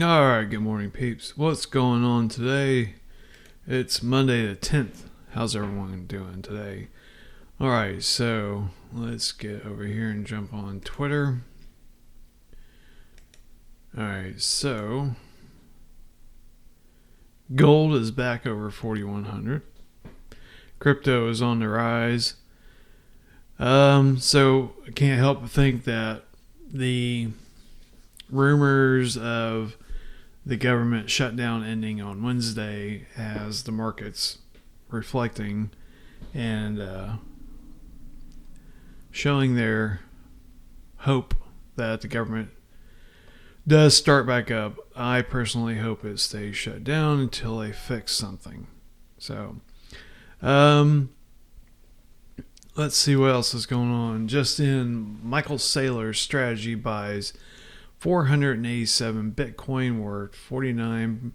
Alright, good morning, peeps. What's going on today? It's Monday the 10th. How's everyone doing today? Alright, so let's get over here and jump on Twitter. Alright, so gold is back over 4,100. Crypto is on the rise. So I can't help but think that the rumors of the government shutdown ending on Wednesday has the markets reflecting and showing their hope that the government does start back up. I personally hope it stays shut down until they fix something. So, let's see what else is going on. Just in, Michael Saylor's strategy buys 487 Bitcoin worth $49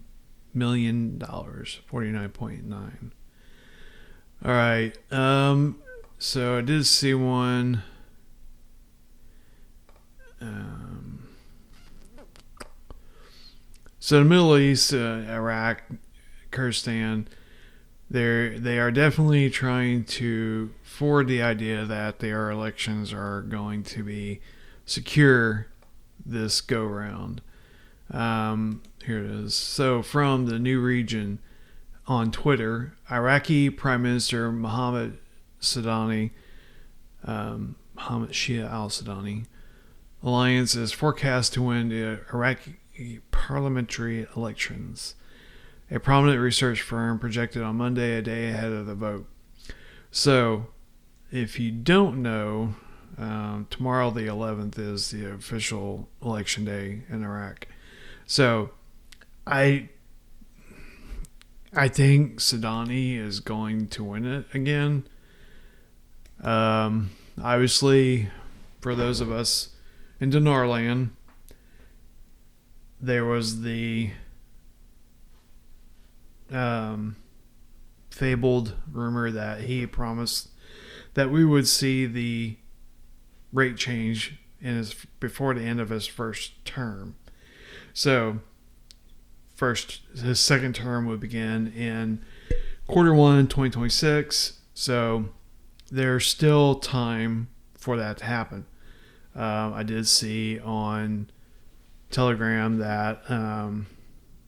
million. 49.9. All right. So I did see one. So the Middle East, Iraq, Kurdistan, they are definitely trying to forward the idea that their elections are going to be secure this go round. Here it is. So from the New Region on Twitter, Iraqi Prime Minister Mohammed Sudani, Mohammed Shia al-Sudani, alliance is forecast to win the Iraqi parliamentary elections. A prominent research firm projected on Monday, a day ahead of the vote. So, if you don't know, tomorrow the 11th is the official election day in Iraq. So, I think Sudani is going to win it again. Obviously, for those of us in Dinarland, there was the fabled rumor that he promised that we would see the rate change before the end of his first term. So, his second term would begin in Q1 2026. So, there's still time for that to happen. I did see on Telegram that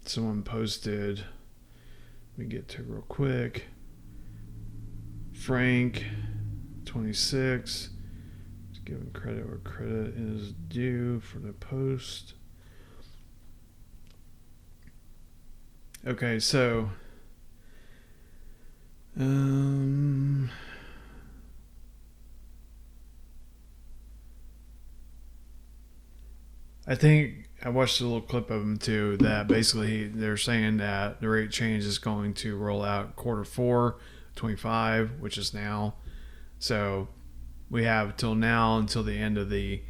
someone posted. Let me get to it real quick. Frank, 26. Let's give him credit where credit is due for the post. Okay, so I think I watched a little clip of him too that basically they're saying that the rate change is going to roll out Q4 25, which is now. So we have till now until the end of the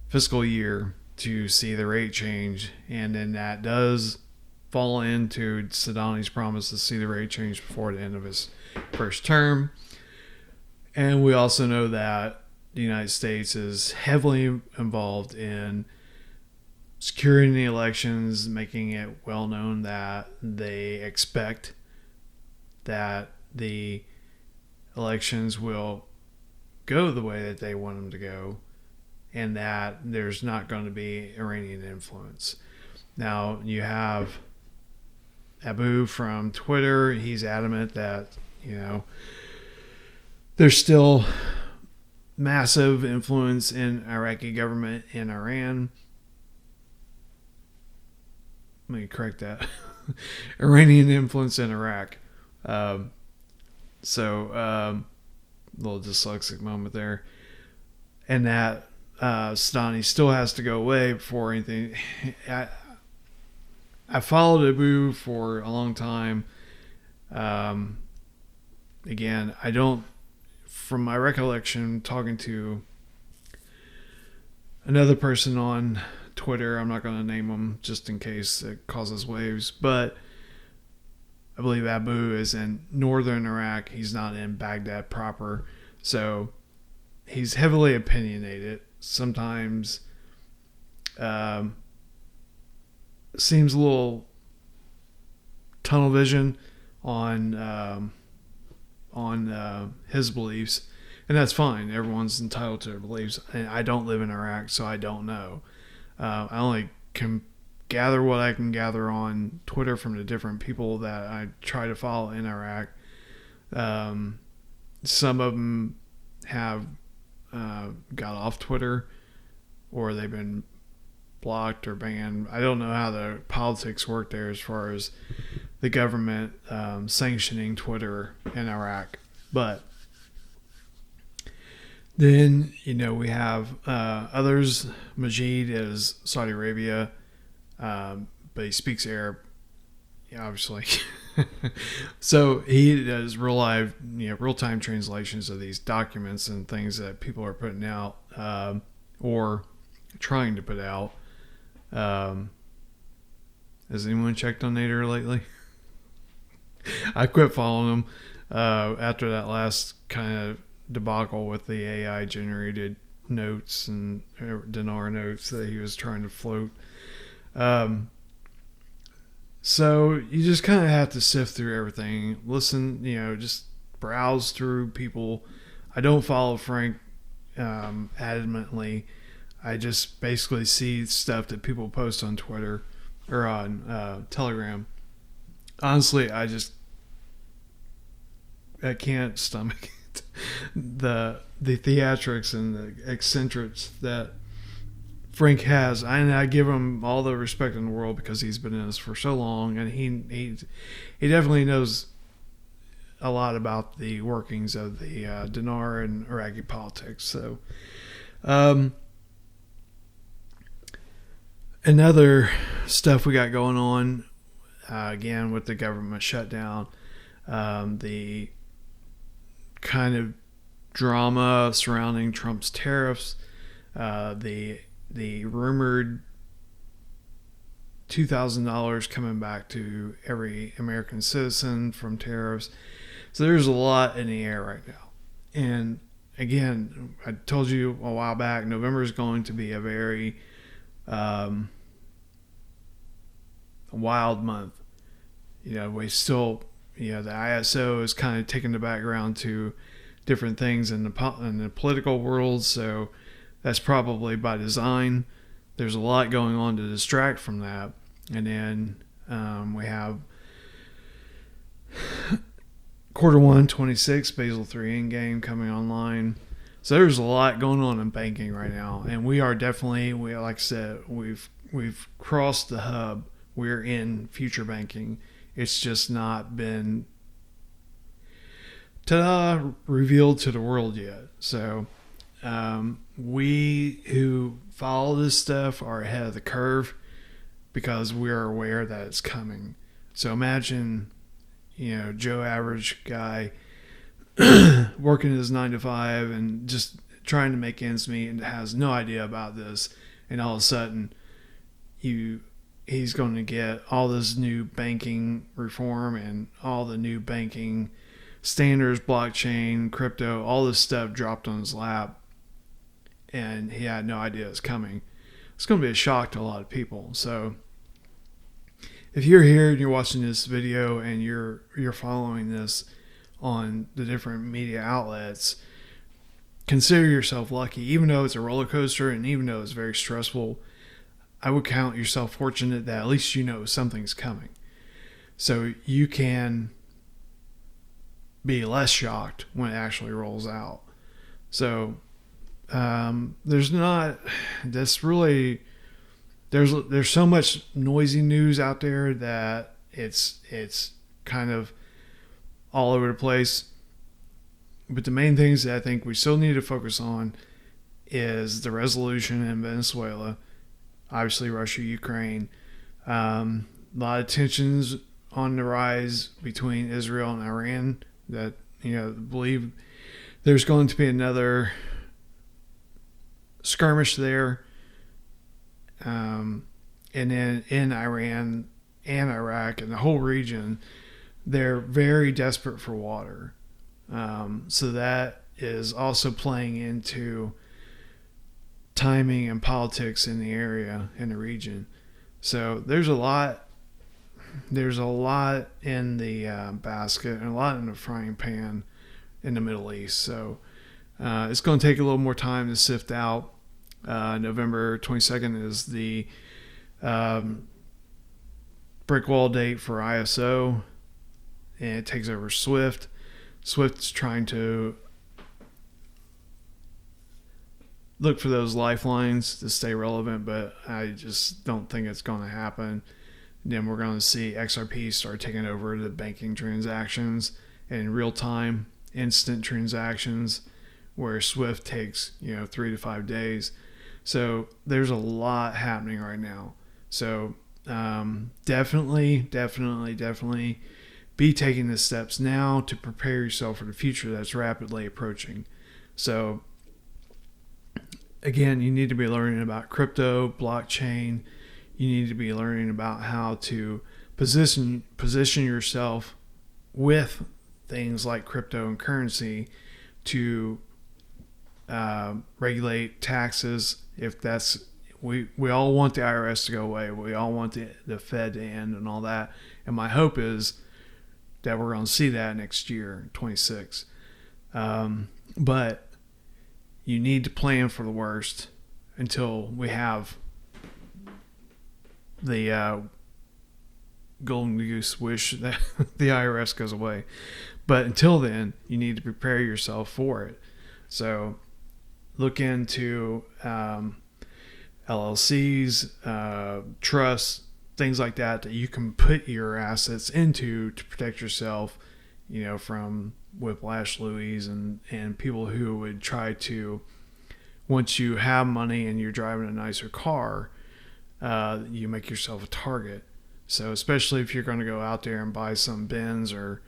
fiscal year to see the rate change, and then that does fall into Sudani's promise to see the rate change before the end of his first term. And we also know that the United States is heavily involved in securing the elections, making it well known that they expect that the elections will go the way that they want them to go, and that there's not going to be Iranian influence. Now, you have Abu from Twitter. He's adamant that, there's still massive influence in Iraqi government in Iran. Let me correct that. Iranian influence in Iraq. Little dyslexic moment there. And that Sudani still has to go away before anything. I followed Abu for a long time. Again, I don't, from my recollection, talking to another person on Twitter, I'm not going to name him just in case it causes waves, but I believe Abu is in northern Iraq. He's not in Baghdad proper. So he's heavily opinionated. Sometimes seems a little tunnel vision on his beliefs, and that's fine. Everyone's entitled to their beliefs, and I don't live in Iraq, so I don't know. I only can gather what I can gather on Twitter from the different people that I try to follow in Iraq. Some of them have got off Twitter, or they've been blocked or banned. I don't know how the politics work there as far as the government sanctioning Twitter in Iraq. But then, we have others. Majid is Saudi Arabia, but he speaks Arab, obviously. So he does real-time translations of these documents and things that people are putting out or trying to put out. Has anyone checked on Nader lately? I quit following him after that last kind of debacle with the AI generated notes and dinar notes that he was trying to float. So you just kind of have to sift through everything. Listen, just browse through people. I don't follow Frank adamantly. I just basically see stuff that people post on Twitter or on Telegram. Honestly, I can't stomach it. the theatrics and the eccentrics that Frank has, and I give him all the respect in the world because he's been in this for so long, and he definitely knows a lot about the workings of the dinar and Iraqi politics. So, another stuff we got going on again with the government shutdown, the kind of drama surrounding Trump's tariffs, the rumored $2,000 coming back to every American citizen from tariffs. So there's a lot in the air right now. And again, I told you a while back, November is going to be a very wild month. We still, the ISO is kind of taking the background to different things in the political world. So that's probably by design. There's a lot going on to distract from that. And then we have Q1 26 Basel III Endgame coming online. So there's a lot going on in banking right now. And we are definitely, like I said, we've crossed the hub. We're in future banking. It's just not been revealed to the world yet. So we who follow this stuff are ahead of the curve because we're aware that it's coming. So imagine, Joe average guy working his 9 to 5 and just trying to make ends meet and has no idea about this, and all of a sudden he's going to get all this new banking reform and all the new banking standards, blockchain, crypto, all this stuff dropped on his lap, and he had no idea it's coming. It's going to be a shock to a lot of people. So if you're here and you're watching this video and you're following this on the different media outlets, consider yourself lucky. Even though it's a roller coaster and even though it's very stressful, I would count yourself fortunate that at least something's coming. So you can be less shocked when it actually rolls out. So there's so much noisy news out there that it's kind of all over the place. But the main things that I think we still need to focus on is the resolution in Venezuela, obviously Russia, Ukraine, a lot of tensions on the rise between Israel and Iran that believe there's going to be another skirmish there, and then in Iran and Iraq and the whole region, they're very desperate for water. So that is also playing into timing and politics in the area, in the region. So there's a lot. There's a lot in the basket and a lot in the frying pan in the Middle East. So it's going to take a little more time to sift out. November 22nd is the brick wall date for ISO, and it takes over Swift. Swift's trying to look for those lifelines to stay relevant, but I just don't think it's going to happen. Then we're going to see XRP start taking over the banking transactions in real time, instant transactions, where Swift takes 3 to 5 days. So there's a lot happening right now. So definitely be taking the steps now to prepare yourself for the future that's rapidly approaching. So again, you need to be learning about crypto, blockchain. You need to be learning about how to position yourself with things like crypto and currency to regulate taxes. If that's we all want the IRS to go away. We all want the Fed to end and all that. And my hope is that we're going to see that next year, 26. But you need to plan for the worst until we have the golden goose wish that the IRS goes away. But until then, you need to prepare yourself for it. So look into LLCs, trusts, things like that you can put your assets into to protect yourself, from Whiplash Louis and people who would try to, once you have money and you're driving a nicer car, you make yourself a target. So especially if you're going to go out there and buy some Benz or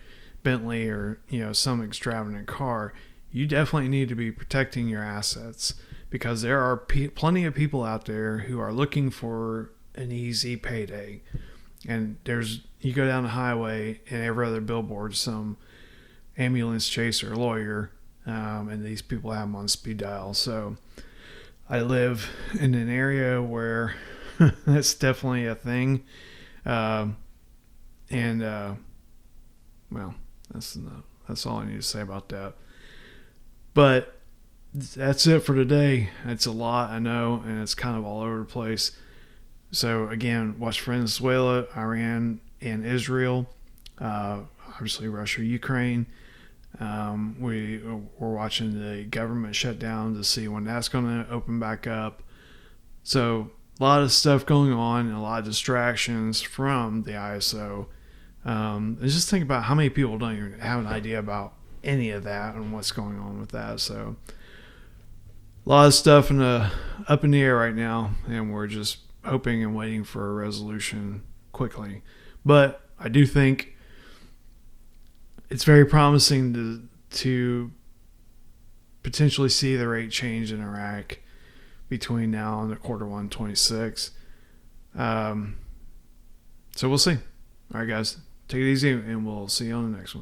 Bentley or some extravagant car, you definitely need to be protecting your assets, because there are plenty of people out there who are looking for an easy payday. And you go down the highway and every other billboard, some ambulance chaser, lawyer, and these people have them on speed dial. So I live in an area where that's definitely a thing. Well, that's all I need to say about that. But that's it for today. It's a lot, I know, and it's kind of all over the place. So again, watch Venezuela, Iran, and Israel. Obviously Russia, Ukraine. We're watching the government shutdown to see when that's going to open back up. So a lot of stuff going on and a lot of distractions from the ISO. And just think about how many people don't even have an idea about any of that and what's going on with that. So a lot of stuff up in the air right now, and we're just hoping and waiting for a resolution quickly. But I do think it's very promising to potentially see the rate change in Iraq between now and the Q1 26. So we'll see. All right, guys, take it easy, and we'll see you on the next one.